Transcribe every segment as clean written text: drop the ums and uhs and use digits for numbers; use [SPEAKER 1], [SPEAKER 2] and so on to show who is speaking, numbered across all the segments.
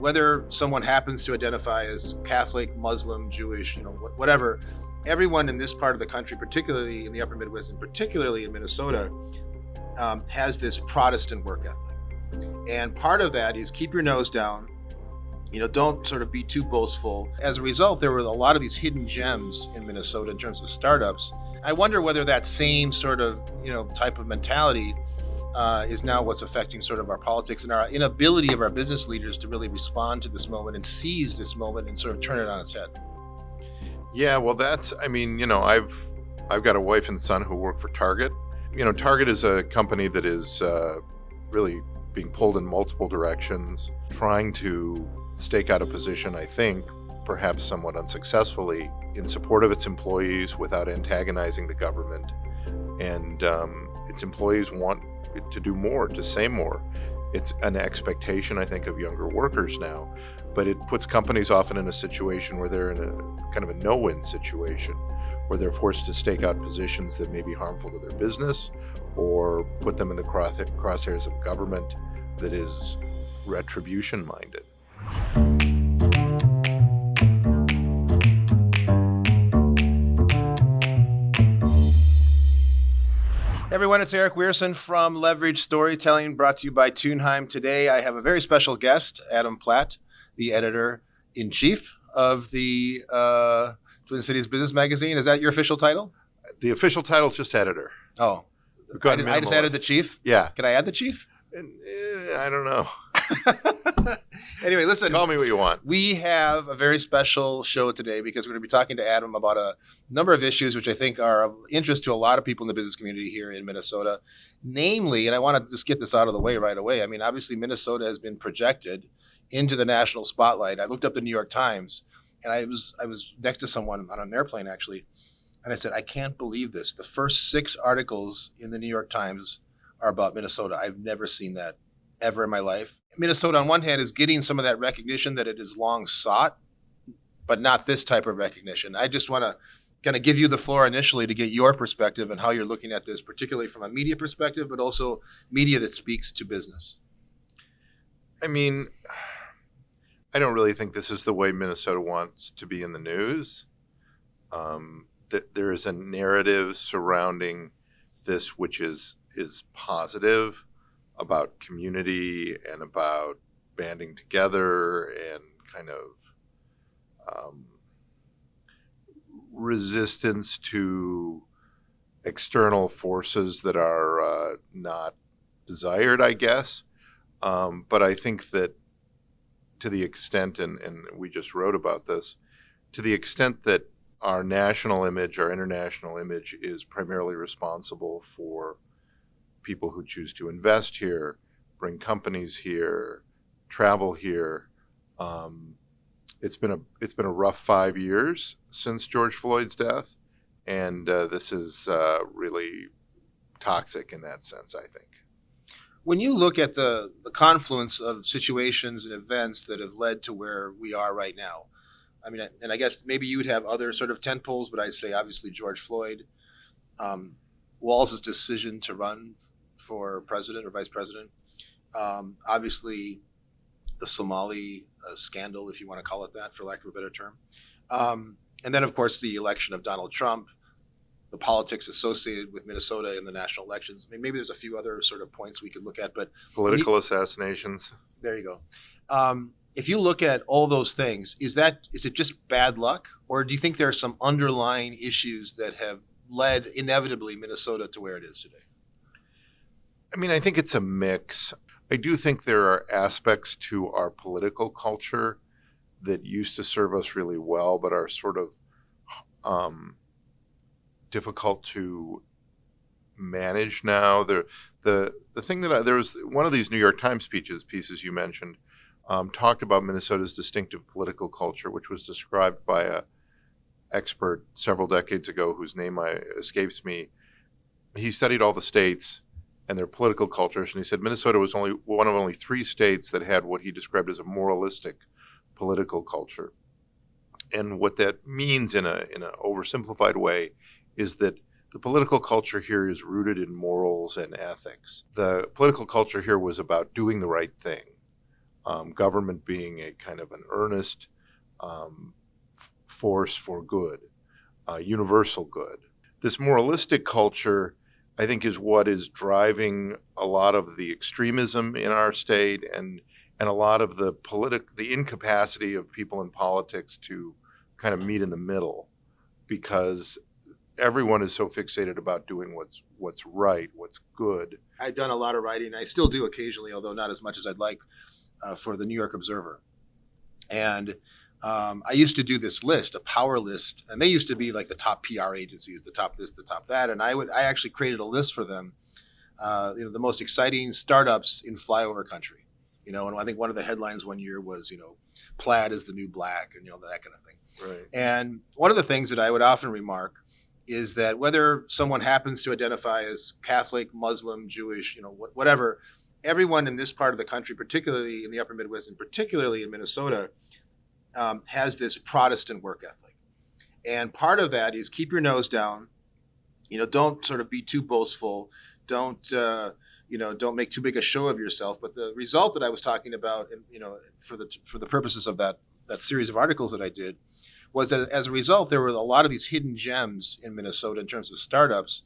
[SPEAKER 1] Whether someone happens to identify as Catholic, Muslim, Jewish, whatever, everyone in this part of the country, particularly in the upper Midwest and particularly in Minnesota, has this Protestant work ethic. And part of that is keep your nose down, don't sort of be too boastful. As a result, there were a lot of these hidden gems in Minnesota in terms of startups. I wonder whether that same sort of, type of mentality is now what's affecting sort of our politics and our inability of our business leaders to really respond to this moment and seize this moment and sort of turn it on its head.
[SPEAKER 2] Yeah, well, I've got a wife and son who work for Target. Target is a company that is really being pulled in multiple directions, trying to stake out a position, I think, perhaps somewhat unsuccessfully, in support of its employees without antagonizing the government. And its employees want it to do more, to say more. It's an expectation, I think, of younger workers now, but it puts companies often in a situation where they're in a kind of a no-win situation, where they're forced to stake out positions that may be harmful to their business or put them in the crosshairs of government that is retribution-minded.
[SPEAKER 1] Everyone, it's Arick Wierson from Leverage Storytelling, brought to you by Tunheim. Today, I have a very special guest, Adam Platt, the editor-in-chief of the Twin Cities Business Magazine. Is that your official title?
[SPEAKER 2] The official title is just editor.
[SPEAKER 1] Oh, I just added the chief?
[SPEAKER 2] Yeah.
[SPEAKER 1] Can I add the chief?
[SPEAKER 2] I don't know.
[SPEAKER 1] Anyway, listen.
[SPEAKER 2] Call me what you want.
[SPEAKER 1] We have a very special show today because we're going to be talking to Adam about a number of issues which I think are of interest to a lot of people in the business community here in Minnesota. Namely, and I want to just get this out of the way right away. I mean, obviously, Minnesota has been projected into the national spotlight. I looked up the New York Times, and I was next to someone on an airplane, actually, and I said, I can't believe this. The first 6 articles in the New York Times are about Minnesota. I've never seen that ever in my life. Minnesota, on one hand, is getting some of that recognition that it has long sought, but not this type of recognition. I just want to kind of give you the floor initially to get your perspective and how you're looking at this, particularly from a media perspective, but also media that speaks to business.
[SPEAKER 2] I mean, I don't really think this is the way Minnesota wants to be in the news. That there is a narrative surrounding this which is positive, about community and about banding together and kind of resistance to external forces that are not desired, I guess. But I think that to the extent, and we just wrote about this, to the extent that our national image, our international image is primarily responsible for people who choose to invest here, bring companies here, travel here. It's been a rough 5 years since George Floyd's death, and this is really toxic in that sense, I think.
[SPEAKER 1] When you look at the confluence of situations and events that have led to where we are right now, I mean, and I guess maybe you'd have other sort of tent poles, but I'd say obviously George Floyd, Walz's decision to run for president or vice president, obviously the Somali scandal, if you want to call it that, for lack of a better term. And then, of course, the election of Donald Trump, the politics associated with Minnesota in the national elections. I mean, maybe there's a few other sort of points we could look at, but
[SPEAKER 2] political assassinations.
[SPEAKER 1] There you go. If you look at all those things, is it just bad luck, or do you think there are some underlying issues that have led inevitably Minnesota to where it is today?
[SPEAKER 2] I mean, I think it's a mix. I do think there are aspects to our political culture that used to serve us really well, but are sort of difficult to manage now. The thing that there was one of these New York Times pieces you mentioned talked about Minnesota's distinctive political culture, which was described by an expert several decades ago whose name escapes me. He studied all the states and their political cultures, and he said Minnesota was only one of only 3 states that had what he described as a moralistic political culture. And what that means in an oversimplified way is that the political culture here is rooted in morals and ethics. The political culture here was about doing the right thing. government being a kind of an earnest force for good, universal good. This moralistic culture, I think, is what is driving a lot of the extremism in our state and a lot of the incapacity of people in politics to kind of meet in the middle, because everyone is so fixated about doing what's right, what's good.
[SPEAKER 1] I've done a lot of writing. I still do occasionally, although not as much as I'd like, for the New York Observer. And I used to do this list, a power list, and they used to be like the top PR agencies, the top this, the top that. And I actually created a list for them, the most exciting startups in flyover country. And I think one of the headlines one year was, plaid is the new black, and that kind of thing.
[SPEAKER 2] Right.
[SPEAKER 1] And one of the things that I would often remark is that whether someone happens to identify as Catholic, Muslim, Jewish, whatever, everyone in this part of the country, particularly in the upper Midwest and particularly in Minnesota, has this Protestant work ethic. And part of that is keep your nose down, don't sort of be too boastful, don't make too big a show of yourself. But the result that I was talking about, for the purposes of that series of articles that I did, was that as a result, there were a lot of these hidden gems in Minnesota in terms of startups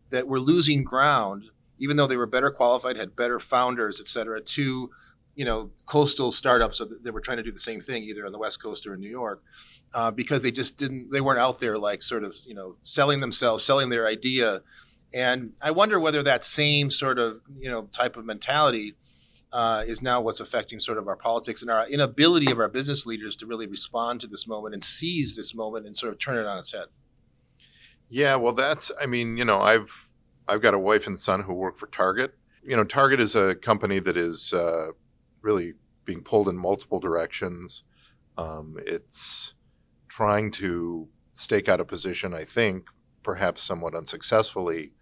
[SPEAKER 1] that were losing ground, even though they were better qualified, had better founders, et cetera, to coastal startups that were trying to do the same thing, either on the West Coast or in New York, because they weren't out there like sort of, selling themselves, selling their idea. And I wonder whether that same sort of, type of mentality is now what's affecting sort of our politics and our inability of our business leaders to really respond to this moment and seize this moment and sort of turn it on its head.
[SPEAKER 2] Yeah, well, I've got a wife and son who work for Target. Target is a company that is really being pulled in multiple directions. It's trying to stake out a position, I think, perhaps somewhat unsuccessfully,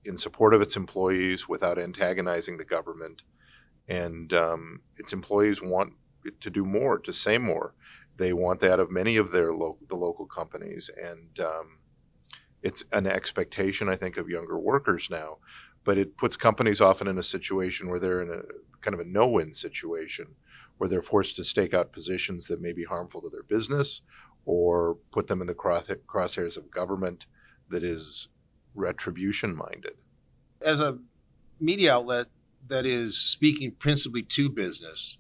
[SPEAKER 2] in support of its employees without antagonizing the government. And its employees want it to do more, to say more. They want that of many of the local companies. And it's an expectation, I think, of younger workers now. But it puts companies often in a situation where they're in a kind of a no-win situation, where they're forced to stake out positions that may be harmful to their business or put them in the crosshairs of government that is retribution-minded.
[SPEAKER 1] As a media outlet that is speaking principally to business,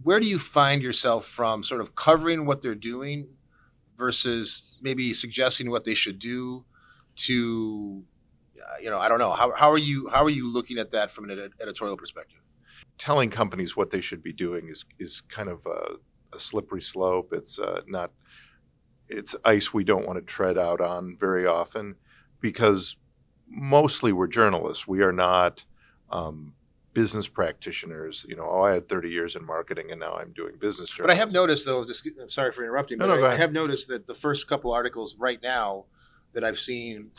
[SPEAKER 1] where do you find yourself from sort of covering what they're doing versus maybe suggesting what they should do to, I don't know. How are you looking at that from an editorial perspective?
[SPEAKER 2] Telling companies what they should be doing is kind of a slippery slope. It's ice we don't want to tread out on very often, because mostly we're journalists. We are not business practitioners. I had 30 years in marketing and now I'm doing business journalism.
[SPEAKER 1] But I have noticed, though, I'm sorry for interrupting, but
[SPEAKER 2] No,
[SPEAKER 1] I have noticed that the first couple articles right now that I've seen,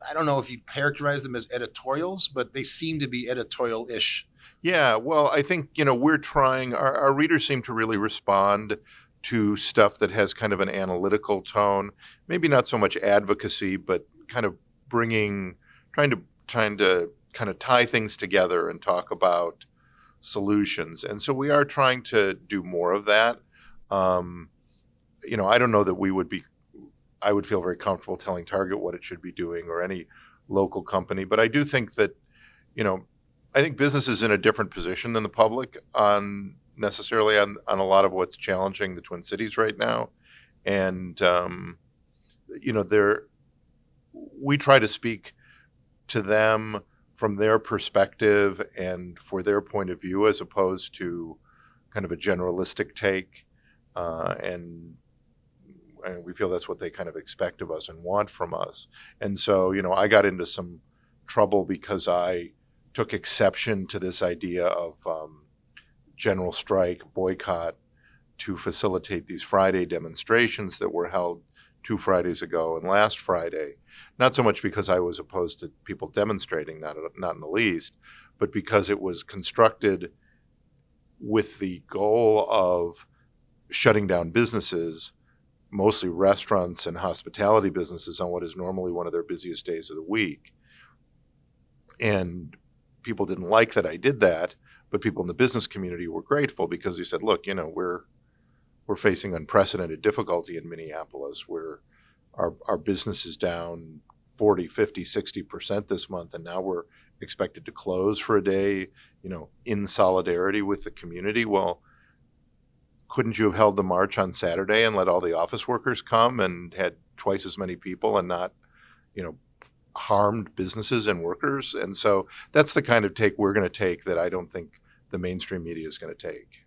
[SPEAKER 1] I don't know if you characterize them as editorials, but they seem to be editorial-ish.
[SPEAKER 2] Yeah, well, I think, we're trying, our readers seem to really respond to stuff that has kind of an analytical tone, maybe not so much advocacy, but kind of trying to kind of tie things together and talk about solutions. And so we are trying to do more of that. I don't know that I would feel very comfortable telling Target what it should be doing or any local company, but I do think that, I think business is in a different position than the public necessarily on a lot of what's challenging the Twin Cities right now. And, we try to speak to them from their perspective and for their point of view, as opposed to kind of a generalistic take. And we feel that's what they kind of expect of us and want from us. And so, I got into some trouble because I took exception to this idea of general strike, boycott, to facilitate these Friday demonstrations that were held 2 Fridays ago and last Friday. Not so much because I was opposed to people demonstrating, not in the least, but because it was constructed with the goal of shutting down businesses, mostly restaurants and hospitality businesses, on what is normally one of their busiest days of the week. And people didn't like that I did that, but people in the business community were grateful because they said, look, we're facing unprecedented difficulty in Minneapolis where our business is down 40, 50, 60% this month, and now we're expected to close for a day, in solidarity with the community. Well, couldn't you have held the march on Saturday and let all the office workers come and had twice as many people and not, harmed businesses and workers? And so that's the kind of take we're going to take that I don't think the mainstream media is going to take.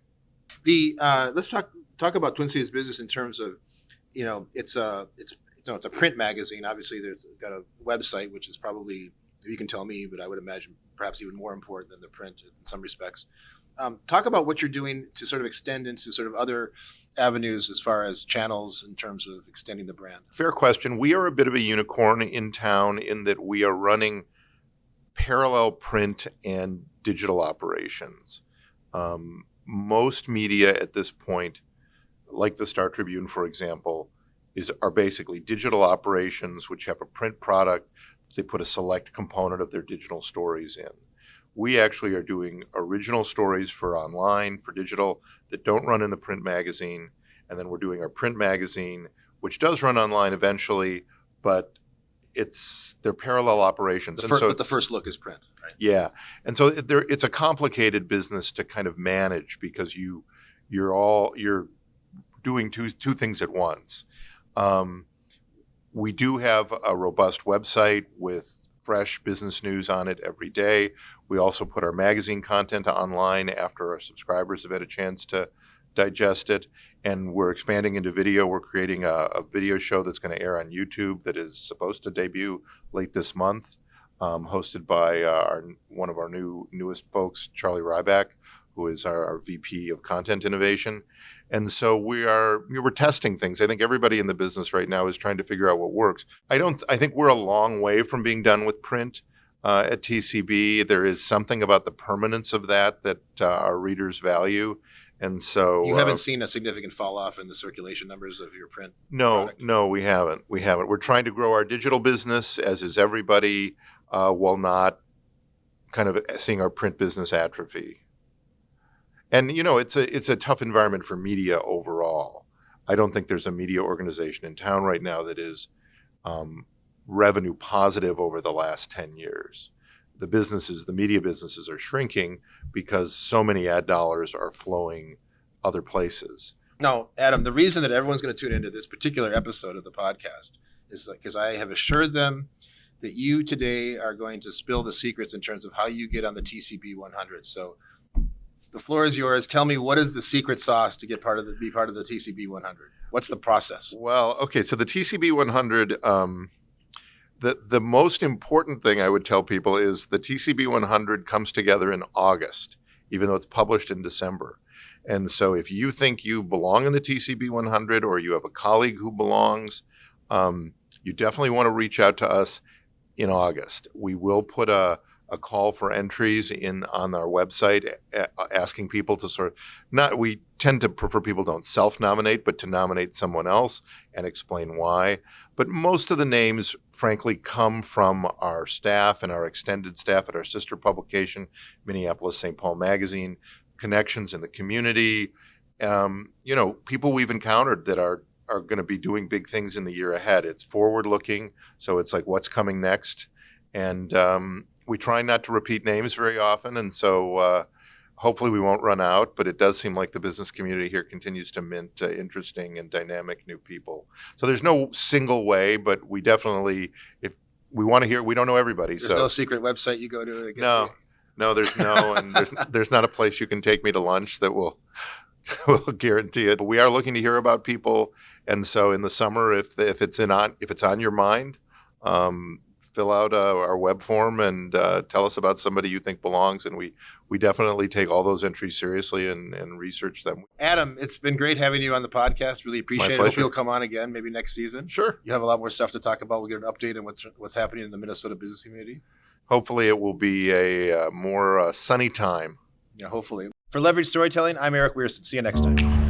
[SPEAKER 1] Let's talk about Twin Cities Business in terms of, it's a print magazine. Obviously, there's got a website, which is probably, you can tell me, but I would imagine perhaps even more important than the print in some respects. Talk about what you're doing to sort of extend into sort of other avenues as far as channels in terms of extending the brand.
[SPEAKER 2] Fair question. We are a bit of a unicorn in town in that we are running parallel print and digital operations. Most media at this point, like the Star Tribune, for example, are basically digital operations which have a print product. They put a select component of their digital stories in. We actually are doing original stories for online, for digital, that don't run in the print magazine. And then we're doing our print magazine, which does run online eventually, but they're parallel operations.
[SPEAKER 1] But the first look is print, right?
[SPEAKER 2] Yeah. And so it's a complicated business to kind of manage because you're doing two things at once. We do have a robust website with fresh business news on it every day. We also put our magazine content online after our subscribers have had a chance to digest it. And we're expanding into video. We're creating a video show that's going to air on YouTube that is supposed to debut late this month, hosted by one of our newest folks, Charlie Ryback, who is our VP of Content Innovation. And so we're testing things. I think everybody in the business right now is trying to figure out what works. I think we're a long way from being done with print at TCB. There is something about the permanence of that our readers value. And so
[SPEAKER 1] you haven't seen a significant fall off in the circulation numbers of your print product?
[SPEAKER 2] No, we haven't. We're trying to grow our digital business, as is everybody, while not kind of seeing our print business atrophy. And, it's a tough environment for media overall. I don't think there's a media organization in town right now that is revenue positive over the last 10 years. The media businesses are shrinking because so many ad dollars are flowing other places.
[SPEAKER 1] No, Adam, the reason that everyone's going to tune into this particular episode of the podcast is because I have assured them that you today are going to spill the secrets in terms of how you get on the TCB 100. So the floor is yours. Tell me, what is the secret sauce to be part of the TCB 100? What's the process?
[SPEAKER 2] Well, okay, so the TCB 100, the most important thing I would tell people is the TCB 100 comes together in August, even though it's published in December. And so if you think you belong in the TCB 100 or you have a colleague who belongs, you definitely want to reach out to us in August. We will put a call for entries on our website, asking people to we tend to prefer people don't self-nominate, but to nominate someone else and explain why. But most of the names, frankly, come from our staff and our extended staff at our sister publication, Minneapolis St. Paul Magazine, connections in the community, people we've encountered that are going to be doing big things in the year ahead. It's forward-looking, so it's like what's coming next. And we try not to repeat names very often, and so hopefully we won't run out, but it does seem like the business community here continues to mint interesting and dynamic new people. So there's no single way, but we definitely, if we want to hear, we don't know everybody.
[SPEAKER 1] There's no secret website you go to?
[SPEAKER 2] No, there's no, and there's not a place you can take me to lunch that will guarantee it. But we are looking to hear about people, and so in the summer, if it's on your mind, fill out our web form and tell us about somebody you think belongs. And we definitely take all those entries seriously and research them.
[SPEAKER 1] Adam, it's been great having you on the podcast. Really appreciate it. Hope you'll come on again maybe next season.
[SPEAKER 2] Sure.
[SPEAKER 1] You have a lot more stuff to talk about. We'll get an update on what's happening in the Minnesota business community.
[SPEAKER 2] Hopefully it will be a more sunny time.
[SPEAKER 1] Yeah, hopefully. For Leverage Storytelling, I'm Arick Wierson. See you next time.